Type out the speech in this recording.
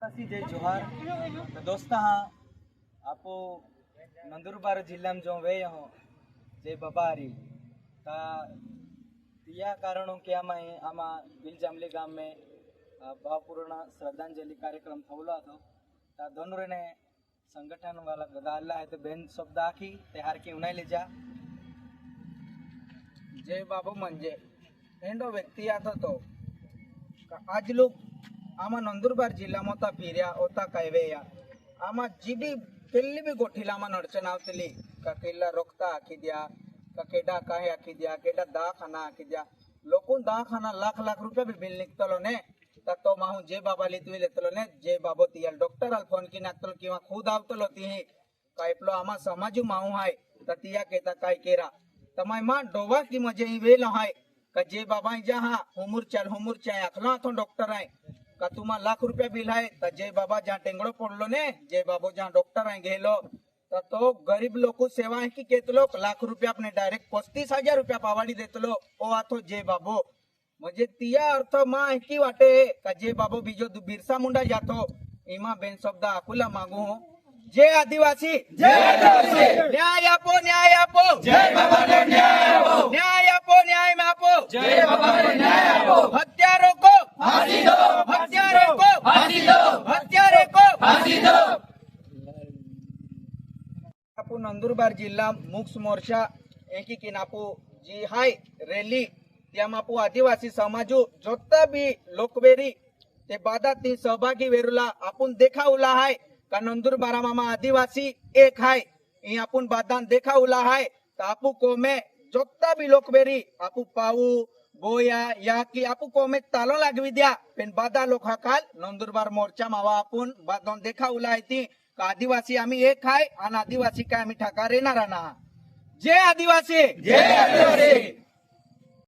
जय जोहार तो दोस्ता हाँ आपो नंदुरबार जिल्ला में जो वे हो जय बबारी ता या कारणों के आमा बिलजामली गाम में भावपूर्ण श्रद्धांजलि कार्यक्रम थवलो હતો ता दोनों संगठन वाला गदा है तो बेन शब्द आखी ते हार की उन्हें ले जा जय बाबू म्हणजे एंडो व्यक्ति आता तो आज लोग आमा नंदुरबार जिल्ला मोता फिर्या ओता कायवेया आमा जीबी पेल्ली भी गोठीला आमा नडचण आवतली का केला रोखता आखी दिया का केडा काय आखी दिया केडा दवाखाना आखी दिया लोकून दवाखाना लाख लाख रुपया भी बिल निकतलो ने ता तो माहू जे बाबा लितवी लेतलो ने जे बाबो तियाल डॉक्टर आल फोन की नातलो किंवा खुद आवतलो ती कायपलो आमा समाजू माहू हाय ता तिया केता काय केरा तमाय मा डोवा की मजे वेलो हाय का जे बाबा जहाँ हुमुर चाय अखलो तो डॉक्टर आए का तुम्हा लाख रुपया बिल है तो जय बाबा जहाँ टेंगड़ो पड़लो ने जय बाबू जहाँ डॉक्टर आए गेलो तो गरीब लोग को सेवा है कि केतलो लाख रुपया अपने डायरेक्ट 35,000 रुपया पावाडी देतलो ओ आतो जय बाबू म्हणजे तिया अर्थ मा की वाटे का जय बाबू बीजो बिरसा मुंडा जातो इमा बेन शब्द आकुला मागू जय आदिवासी न्याय आपो जय बाबा ने न्याय आपो जय बाबा ने न्याय आपो हत्यारों को फांसी दो हत्यारे को फांसी दो आपू नंदुरबार जिल्हा मुक्स मोर्चा एकी की नापू जी हाय रैली त्या मापू आदिवासी समाजू जोता भी लोकवेरी ते बादा ती सहभागी वेरुला आपण देखावला हाय का नंदुरबारा मामा आदिवासी एक हाय ई आपण बादान देखावला हाय ता आपू कोमे जोता भी लोकवेरी आपू पाऊ बोया या की आपू कोमे तालो लागवी द्या पण बादा लोक काल नंदुरबार मोर्चा मावा आपण बादान देखावला हाय ती का आदिवासी आम्ही एक हाय आणि आदिवासी काय आम्ही ठाका रेणार ना जय आदिवासी